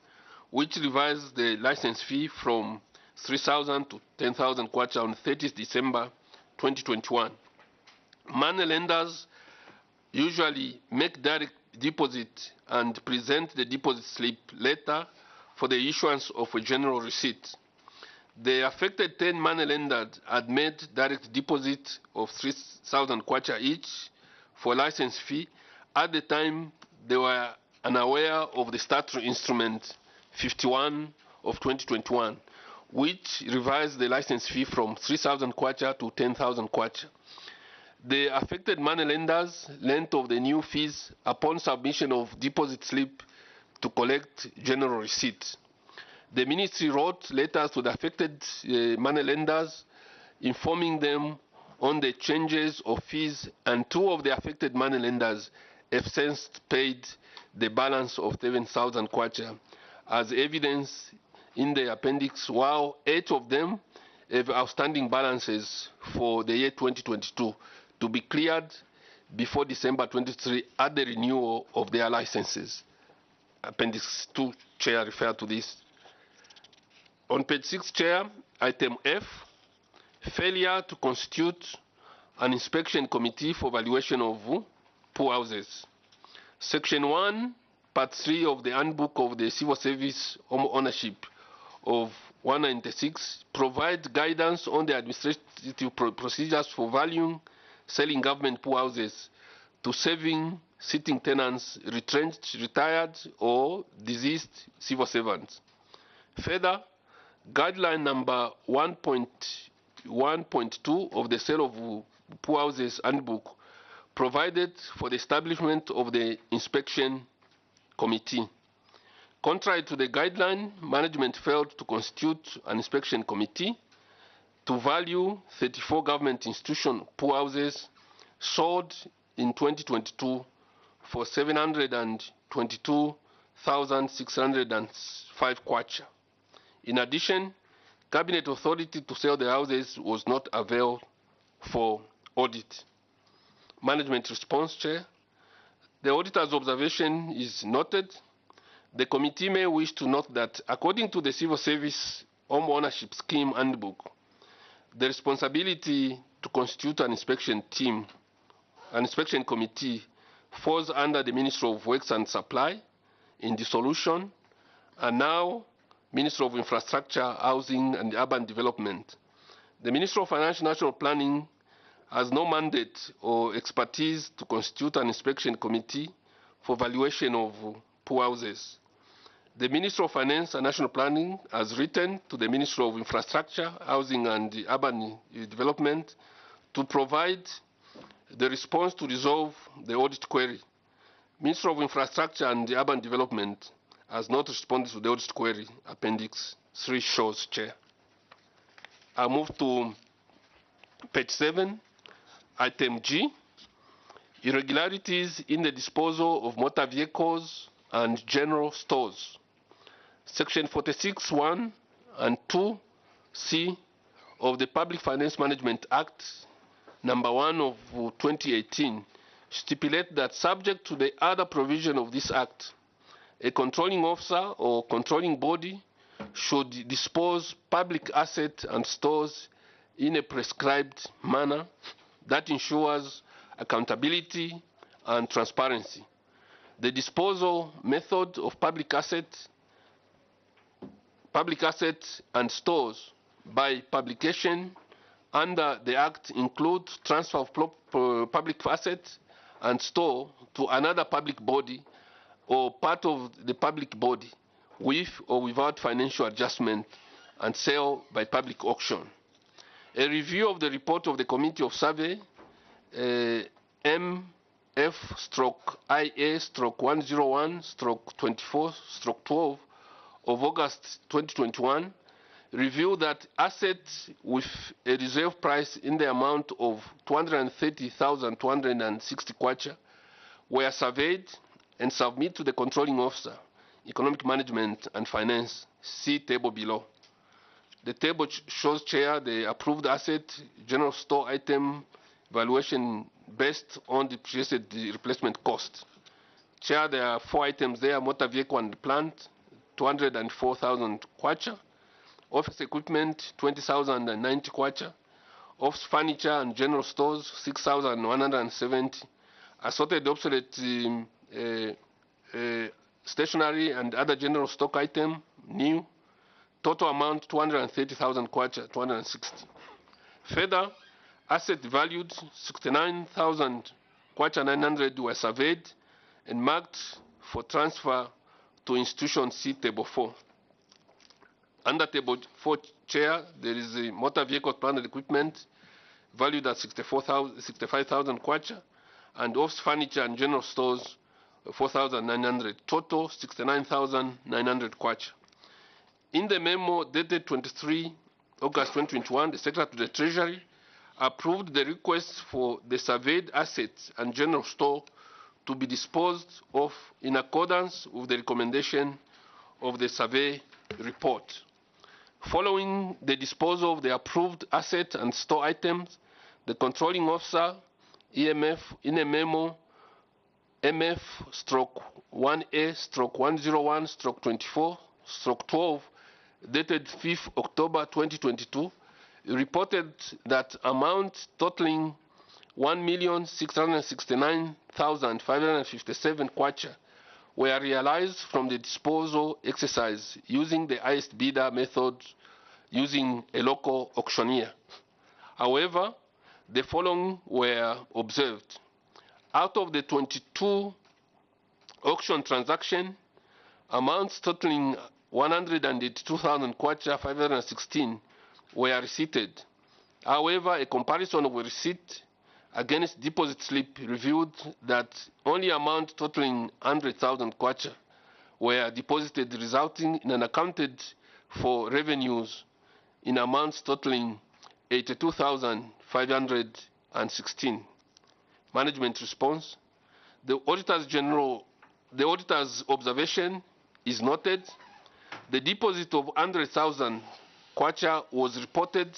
Speaker 3: which revised the license fee from 3,000 to 10,000 kwacha on 30th December 2021. Money lenders usually make direct deposit and present the deposit slip later for the issuance of a general receipt. The affected 10 money lenders had made direct deposit of 3,000 kwacha each for license fee. At the time, they were unaware of the Statutory Instrument 51 of 2021, which revised the license fee from 3,000 kwacha to 10,000 kwacha. The affected money lenders learned of the new fees upon submission of deposit slip to collect general receipts. The ministry wrote letters to the affected money lenders informing them on the changes of fees, and 2 of the affected money lenders have since paid the balance of 7,000 kwacha as evidence in the appendix, while 8 of them have outstanding balances for the year 2022 to be cleared before December 23 at the renewal of their licenses. Appendix 2, Chair, refer to this. On page 6, Chair, item F, failure to constitute an inspection committee for valuation of poor houses. Section 1, Part 3 of the Handbook of the Civil Service Home Ownership of 196 provides guidance on the administrative procedures for valuing, selling government poor houses to saving sitting tenants, retrenched, retired, or deceased civil servants. Further, guideline number 1.1.2 of the Sale of Poor Houses Handbook provided for the establishment of the inspection committee. Contrary to the guideline, management failed to constitute an inspection committee to value 34 government institution poor houses sold in 2022 for 722,605 kwacha. In addition, cabinet authority to sell the houses was not availed for audit. Management response, Chair. The auditor's observation is noted. The committee may wish to note that according to the Civil Service Home Ownership Scheme Handbook, the responsibility to constitute an inspection committee falls under the Ministry of Works and Supply in dissolution, and now Ministry of Infrastructure, Housing and Urban Development. The Ministry of Finance and National Planning has no mandate or expertise to constitute an inspection committee for valuation of poor houses. The Ministry of Finance and National Planning has written to the Ministry of Infrastructure, Housing and Urban Development to provide the response to resolve the audit query. Ministry of Infrastructure and Urban Development has not responded to the audit query. Appendix 3 shows, Chair. I move to page 7, item G, irregularities in the disposal of motor vehicles and general stores. Section 46(1) and 2(c) of the Public Finance Management Act, number 1 of 2018, stipulate that subject to the other provision of this act, a controlling officer or controlling body should dispose public assets and stores in a prescribed manner that ensures accountability and transparency. The disposal method of public assets and stores by publication under the Act include transfer of public assets and store to another public body or part of the public body with or without financial adjustment and sale by public auction. A review of the report of the Committee of Survey MF/IA/101/24/12 of August 2021 revealed that assets with a reserve price in the amount of 230,260 kwacha were surveyed and submitted to the controlling officer, Economic Management and Finance. See table below. The table shows, Chair, the approved asset general store item valuation based on the projected replacement cost. Chair, there are 4 items there: motor vehicle and plant, 204,000 kwacha; office equipment, 20,090 kwacha; office furniture and general stores, 6,170; assorted obsolete stationery and other general stock item, new, total amount 230,000 kwacha, 260. Further, asset valued 69,000 kwacha 900 were surveyed and marked for transfer to institution. See table 4. Under table 4, Chair, there is a motor vehicle plant and equipment valued at 65,000 kwacha, and office furniture and general stores 4,900. Total 69,900 kwacha. In the memo dated 23 August 2021, the Secretary to the Treasury approved the request for the surveyed assets and general store to be disposed of in accordance with the recommendation of the survey report. Following the disposal of the approved asset and store items, the controlling officer, EMF, in a memo MF-1A/101/24/12, dated 5th October 2022, reported that amount totaling 1,669,557 kwacha were realized from the disposal exercise using the highest bidder method using a local auctioneer. However, the following were observed. Out of the 22 auction transactions, amounts totaling 182,000 kwacha 516 were receipted. However, a comparison of receipt against deposit slip revealed that only amount totaling 100,000 kwacha were deposited, resulting in unaccounted for revenues in amounts totaling 82,516. Management response. The auditor's observation is noted. The deposit of 100,000 kwacha was reported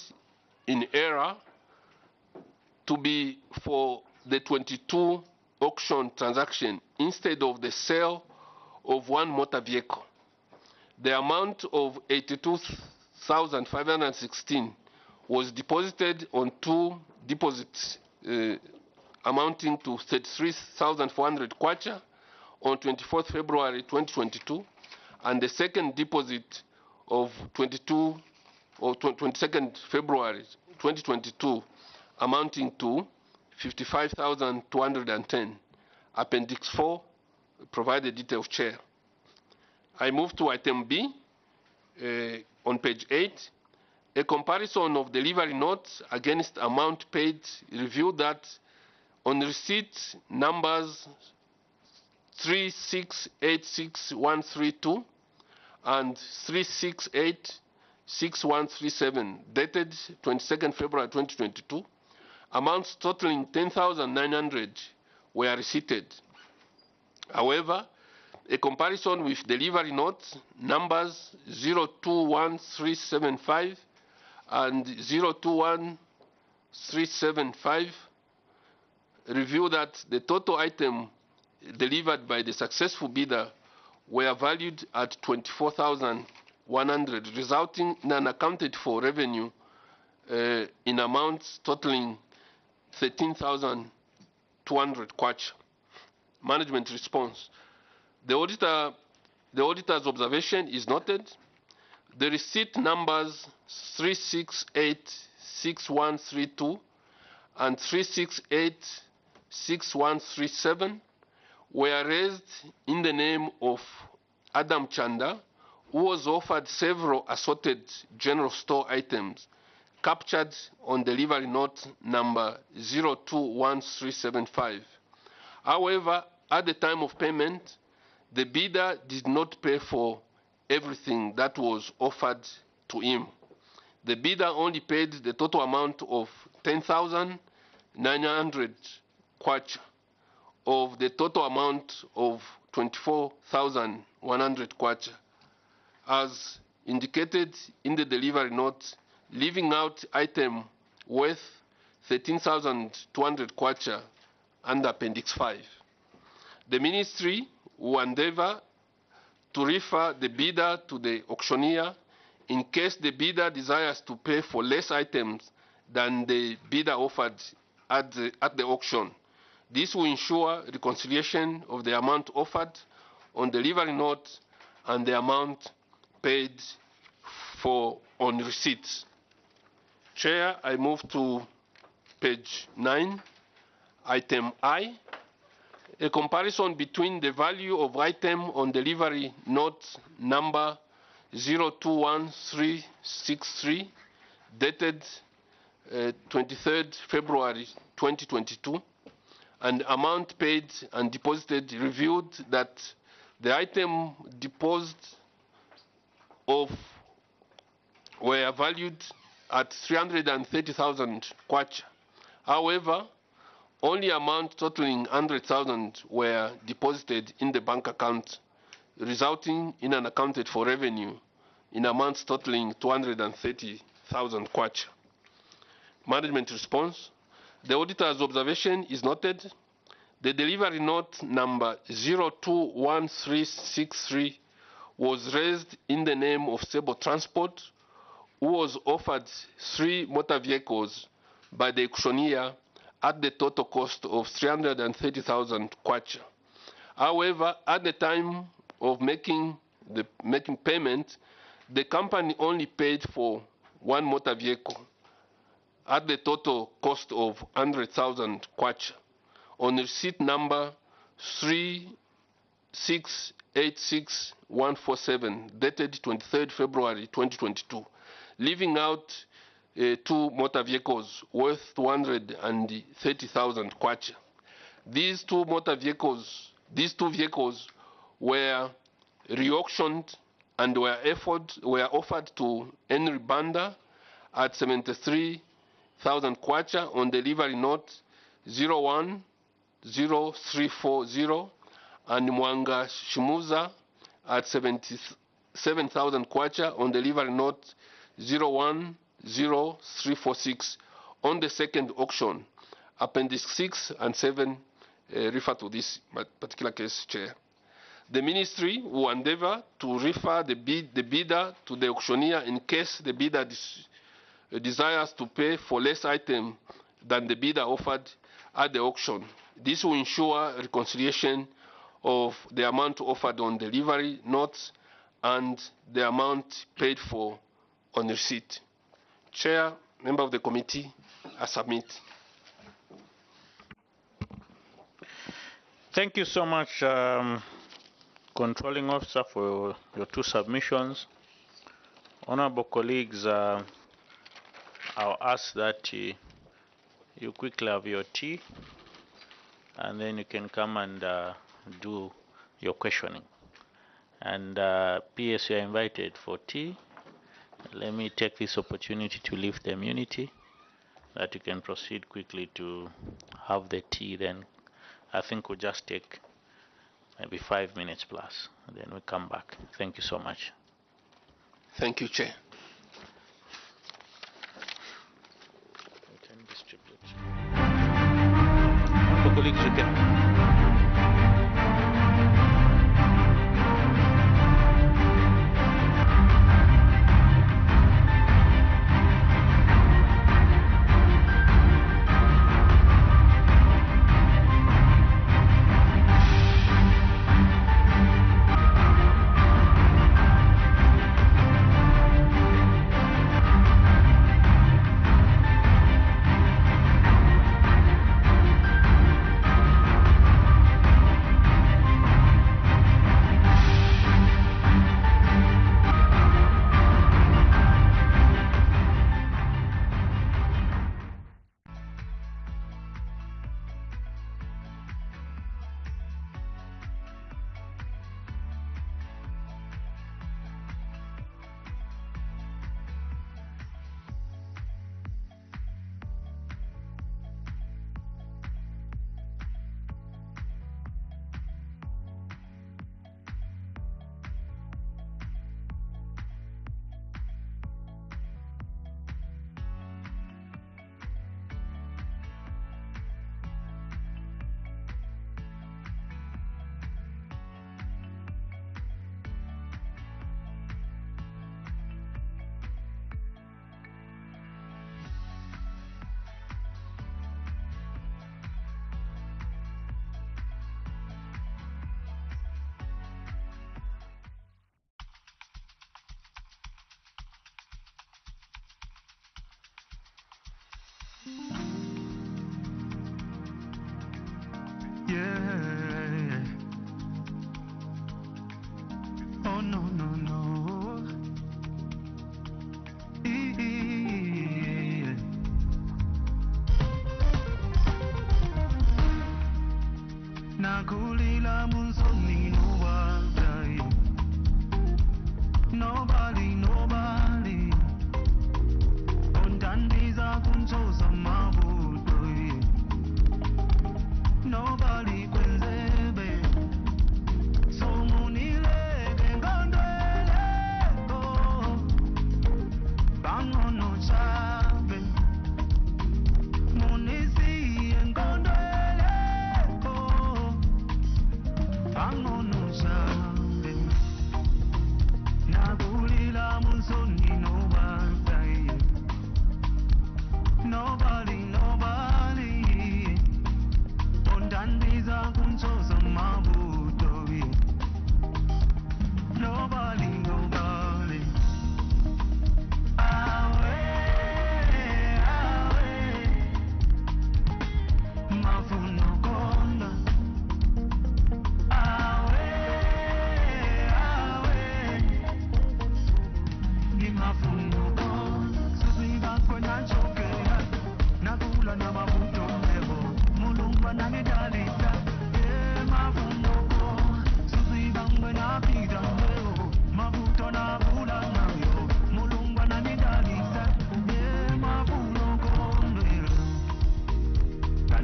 Speaker 3: in error to be for the 22 auction transaction instead of the sale of one motor vehicle. The amount of 82,516 was deposited on two deposits amounting to 33,400 kwacha on 24th February 2022, and the second deposit of 22nd February 2022 amounting to 55,210. Appendix 4, provide the details, Chair. I move to item B on page 8. A comparison of delivery notes against amount paid revealed that on receipt numbers 3686132 and 3686137, dated 22nd February 2022, amounts totaling 10,900 were receipted. However, a comparison with delivery notes numbers 021375 and 021375 revealed that the total item delivered by the successful bidder were valued at 24,100, resulting in unaccounted for revenue in amounts totaling 13,200 kwacha. Management response. The auditor's observation is noted. The receipt numbers 3686132 and 3686137 were raised in the name of Adam Chanda, who was offered several assorted general store items captured on delivery note number 021375. However, at the time of payment, the bidder did not pay for everything that was offered to him. The bidder only paid the total amount of 10,900 kwacha of the total amount of 24,100 kwacha, as indicated in the delivery note, leaving out item worth 13,200 kwacha under Appendix 5. The Ministry will endeavor to refer the bidder to the auctioneer in case the bidder desires to pay for less items than the bidder offered at the auction. This will ensure reconciliation of the amount offered on delivery note and the amount paid for on receipts. Chair, I move to page 9, item I. A comparison between the value of item on delivery note number 021363 dated 23rd February 2022, and amount paid and deposited revealed that the item deposited of were valued at 330,000 kwacha. However, only amount totaling 100,000 were deposited in the bank account, resulting in an accounted for revenue in amounts totaling 230,000 kwacha. Management response. The auditor's observation is noted. The delivery note number 021363 was raised in the name of Sable Transport, who was offered 3 motor vehicles by the auctioneer at the total cost of 330,000 kwacha. However, at the time of making payment, the company only paid for 1 motor vehicle at the total cost of 100,000 kwacha on receipt number 3686147 dated 23rd February 2022, leaving out 2 motor vehicles worth 230,000 kwacha. These two vehicles were re-auctioned and were offered to Henry Banda at 73,000 kwacha on delivery note 010340, and Mwanga Shimuza at 77,000 kwacha on delivery note 010346 on the second auction. Appendix 6 and 7 refer to this particular case, Chair. The Ministry will endeavor to refer the bidder to the auctioneer in case the bidder desires to pay for less item than the bidder offered at the auction. This will ensure reconciliation of the amount offered on delivery notes and the amount paid for on receipt. Chair, member of the committee, I submit.
Speaker 2: Thank you so much, Controlling Officer, for your 2 submissions. Honorable colleagues, I'll ask that you quickly have your tea, and then you can come and do your questioning. And PS, you are invited for tea. Let me take this opportunity to lift the immunity, that you can proceed quickly to have the tea. Then I think we'll just take maybe 5 minutes plus, and then we come back. Thank you so much.
Speaker 3: Thank you, Chair.
Speaker 2: We can distribute. Honorable colleagues, you can.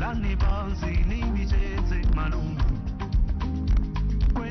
Speaker 6: lani phansi ningitsheze malungu